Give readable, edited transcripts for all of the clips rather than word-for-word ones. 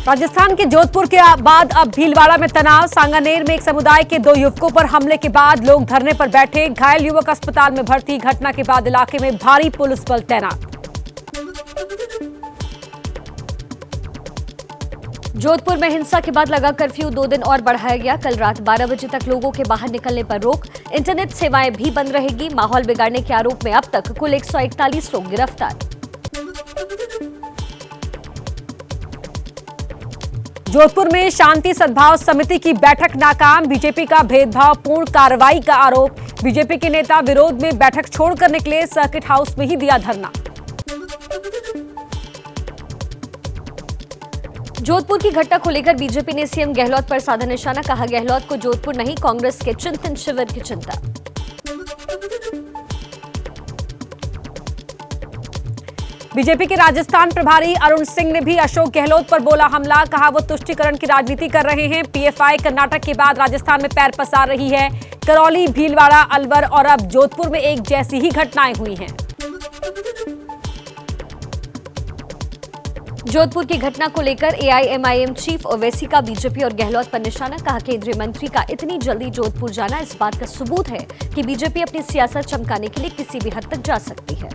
राजस्थान के जोधपुर के बाद अब भीलवाड़ा में तनाव। सांगानेर में एक समुदाय के 2 युवकों पर हमले के बाद लोग धरने पर बैठे। घायल युवक अस्पताल में भर्ती। घटना के बाद इलाके में भारी पुलिस बल तैनात। जोधपुर में हिंसा के बाद लगा कर्फ्यू 2 दिन और बढ़ाया गया। कल रात 12 बजे तक लोगों के बाहर निकलने पर रोक। इंटरनेट सेवाएं भी बंद रहेगी। माहौल बिगाड़ने के आरोप में अब तक कुल 141 लोग गिरफ्तार। जोधपुर में शांति सद्भाव समिति की बैठक नाकाम। बीजेपी का भेदभावपूर्ण कार्रवाई का आरोप। बीजेपी के नेता विरोध में बैठक छोड़कर निकले। सर्किट हाउस में ही दिया धरना। जोधपुर की घटना को लेकर बीजेपी ने सीएम गहलोत पर साधा निशाना। कहा, गहलोत को जोधपुर नहीं कांग्रेस के चिंतन शिविर की चिंता। बीजेपी के राजस्थान प्रभारी अरुण सिंह ने भी अशोक गहलोत पर बोला हमला। कहा, वो तुष्टीकरण की राजनीति कर रहे हैं। पीएफआई कर्नाटक के बाद राजस्थान में पैर पसार रही है। करौली, भीलवाड़ा, अलवर और अब जोधपुर में एक जैसी ही घटनाएं हुई हैं। जोधपुर की घटना को लेकर एआईएमआईएम चीफ ओवैसी का बीजेपी और गहलोत पर निशाना। कहा, केंद्रीय मंत्री का इतनी जल्दी जोधपुर जाना इस बात का सबूत है कि बीजेपी अपनी सियासत चमकाने के लिए किसी भी हद तक जा सकती है।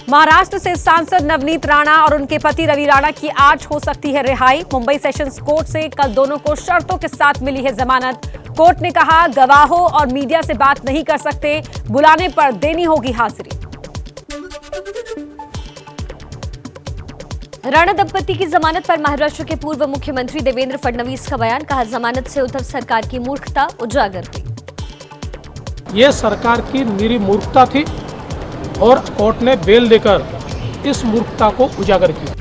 महाराष्ट्र से सांसद नवनीत राणा और उनके पति रवि राणा की आज हो सकती है रिहाई। मुंबई सेशंस कोर्ट से कल दोनों को शर्तों के साथ मिली है जमानत। कोर्ट ने कहा, गवाहों और मीडिया से बात नहीं कर सकते। बुलाने पर देनी होगी हाजिरी। राणा दंपति की जमानत पर महाराष्ट्र के पूर्व मुख्यमंत्री देवेंद्र फडणवीस का बयान। कहा, जमानत से उद्धव सरकार की मूर्खता उजागर हुई। ये सरकार की निरी मूर्खता थी और कोर्ट ने बेल देकर इस मूर्खता को उजागर किया।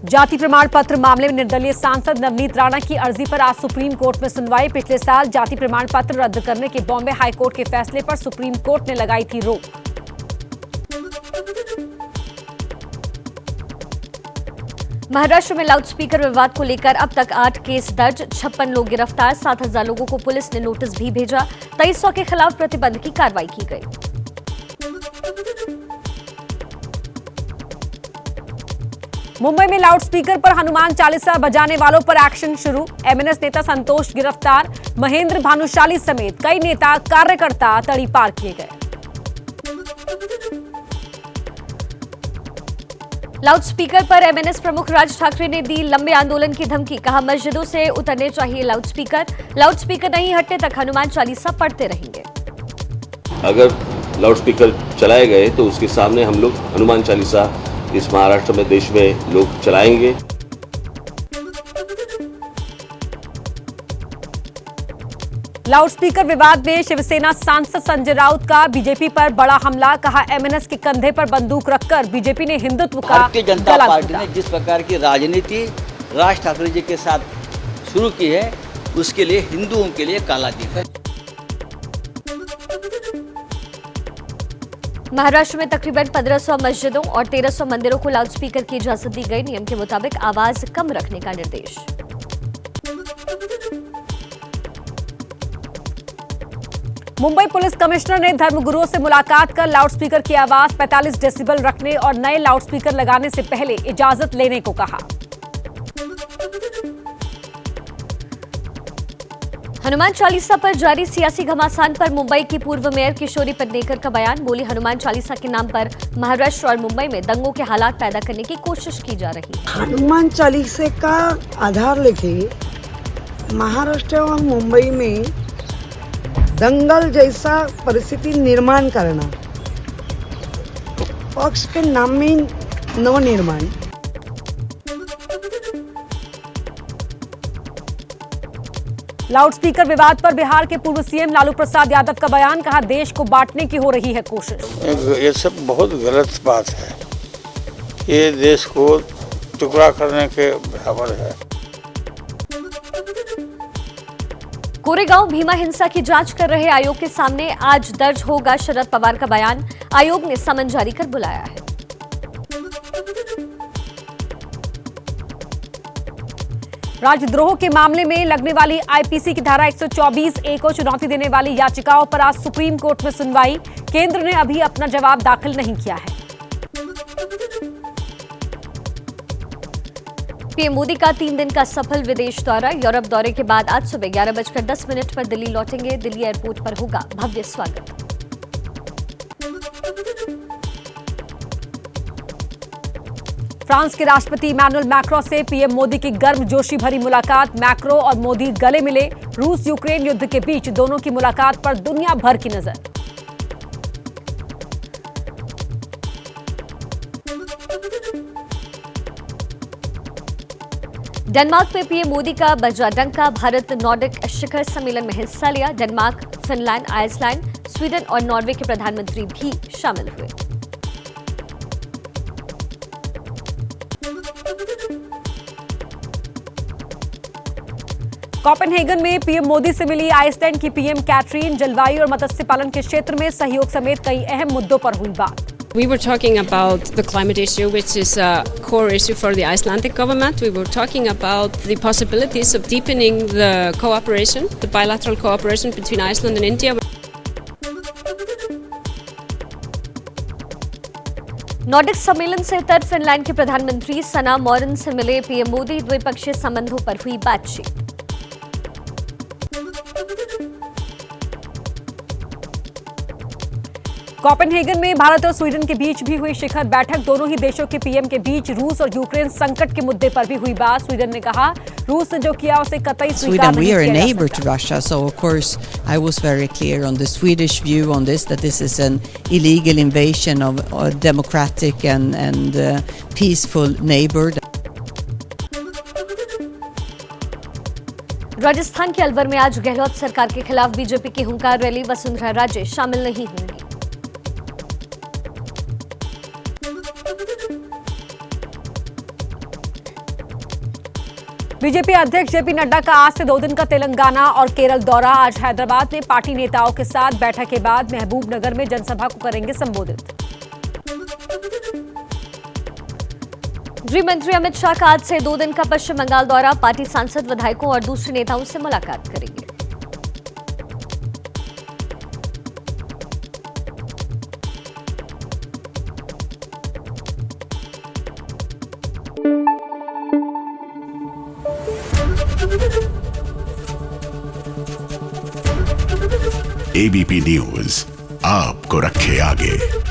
जाति प्रमाण पत्र मामले में निर्दलीय सांसद नवनीत राणा की अर्जी पर आज सुप्रीम कोर्ट में सुनवाई। पिछले साल जाति प्रमाण पत्र रद्द करने के बॉम्बे हाईकोर्ट के फैसले पर सुप्रीम कोर्ट ने लगाई थी रोक। महाराष्ट्र में लाउडस्पीकर विवाद को लेकर अब तक 8 केस दर्ज, 56 लोग गिरफ्तार। 7,000 लोगों को पुलिस ने नोटिस भी भेजा। 2300 के खिलाफ प्रतिबंध की कार्रवाई की गई। मुंबई में लाउडस्पीकर पर हनुमान चालीसा बजाने वालों पर एक्शन शुरू। एमएनएस नेता संतोष गिरफ्तार। महेंद्र भानुशाली समेत कई नेता कार्यकर्ता तड़ीपार किए गए। लाउडस्पीकर पर एमएनएस प्रमुख राज ठाकरे ने दी लंबे आंदोलन की धमकी। कहा, मस्जिदों से उतरने चाहिए लाउडस्पीकर। लाउडस्पीकर नहीं हटने तक हनुमान चालीसा पढ़ते रहेंगे। अगर लाउडस्पीकर चलाए गए तो उसके सामने हम लोग हनुमान चालीसा इस महाराष्ट्र में, देश में लोग चलाएंगे। लाउडस्पीकर विवाद में शिवसेना सांसद संजय राउत का बीजेपी पर बड़ा हमला। कहा, एमएनएस के कंधे पर बंदूक रखकर बीजेपी ने हिंदुत्व का भारतीय जनता पार्टी ने जिस प्रकार की राजनीति राज ठाकरे जी के साथ शुरू की है, उसके लिए हिंदुओं के लिए काला दिन है। महाराष्ट्र में तकरीबन 1500 मस्जिदों और 1300 मंदिरों को लाउडस्पीकर की इजाजत दी गई। नियम के मुताबिक आवाज कम रखने का निर्देश। मुंबई पुलिस कमिश्नर ने धर्मगुरुओं से मुलाकात कर लाउडस्पीकर की आवाज 45 डेसिबल रखने और नए लाउडस्पीकर लगाने से पहले इजाजत लेने को कहा। हनुमान चालीसा पर जारी सियासी घमासान पर मुंबई की पूर्व मेयर किशोरी पेडनेकर का बयान। बोली, हनुमान चालीसा के नाम पर महाराष्ट्र और मुंबई में दंगों के हालात पैदा करने की कोशिश की जा रही है। हनुमान चालीसे का आधार लेके महाराष्ट्र और मुंबई में दंगल जैसा परिस्थिति निर्माण करना, पक्ष के नाम में नवनिर्माण। लाउडस्पीकर विवाद पर बिहार के पूर्व सीएम लालू प्रसाद यादव का बयान। कहा, देश को बांटने की हो रही है कोशिश। ये सब बहुत गलत बात है। ये देश को टुकड़ा करने के बराबर है। कोरेगांव भीमा हिंसा की जांच कर रहे आयोग के सामने आज दर्ज होगा शरद पवार का बयान। आयोग ने समन जारी कर बुलाया है। राजद्रोह के मामले में लगने वाली आईपीसी की धारा 124(a) को चुनौती देने वाली याचिकाओं पर आज सुप्रीम कोर्ट में सुनवाई। केंद्र ने अभी अपना जवाब दाखिल नहीं किया है। पीएम मोदी का 3 दिन का सफल विदेश दौरा। यूरोप दौरे के बाद आज सुबह 11:10 पर दिल्ली लौटेंगे। दिल्ली एयरपोर्ट पर होगा भव्य स्वागत। फ्रांस के राष्ट्रपति इमैनुअल मैक्रों से पीएम मोदी की गर्मजोशी भरी मुलाकात। मैक्रों और मोदी गले मिले। रूस यूक्रेन युद्ध के बीच दोनों की मुलाकात पर दुनिया भर की नजर। डेनमार्क में पीएम मोदी का बजा डंका। भारत नॉर्डिक शिखर सम्मेलन में हिस्सा लिया। डेनमार्क, फिनलैंड, आइसलैंड, स्वीडन और नॉर्वे के प्रधानमंत्री भी शामिल हुए। कोपेनहेगन में पीएम मोदी से मिली आइसलैंड की पीएम कैटरीन। जलवायु और मत्स्य पालन के क्षेत्र में सहयोग समेत कई अहम मुद्दों पर हुई बात। We were talking about the climate issue, which is a core issue for the Icelandic government. We were talking about the possibilities of deepening the cooperation, the bilateral cooperation between Iceland and India. Nordic सम्मेलन से उत्तर Finland के प्रधानमंत्री सना मौरन से मिले PM Modi. द्विपक्षीय संबंधों पर हुई बातचीत। कोपेनहेगन में भारत और स्वीडन के बीच भी हुई शिखर बैठक। दोनों ही देशों के पीएम के बीच रूस और यूक्रेन संकट के मुद्दे पर भी हुई बात। स्वीडन ने कहा रूस ने जो किया उसे कतई स्वीकार नहीं किया जा सकता। Sweden, we are a neighbor to Russia, so of course I was very clear on the Swedish view on this, that this is an illegal invasion of a democratic and peaceful neighbor. Rajasthan के अलवर में आज गहलोत सरकार के खिलाफ BJP की हुंकार rally. Vasundhara Raje शामिल नहीं होंगी। बीजेपी अध्यक्ष जेपी नड्डा का आज से 2 दिन का तेलंगाना और केरल दौरा। आज हैदराबाद में पार्टी नेताओं के साथ बैठक के बाद महबूबनगर में जनसभा को करेंगे संबोधित। गृह मंत्री अमित शाह का आज से 2 दिन का पश्चिम बंगाल दौरा। पार्टी सांसद, विधायकों और दूसरे नेताओं से मुलाकात करेंगे। एबीपी न्यूज आपको रखे आगे।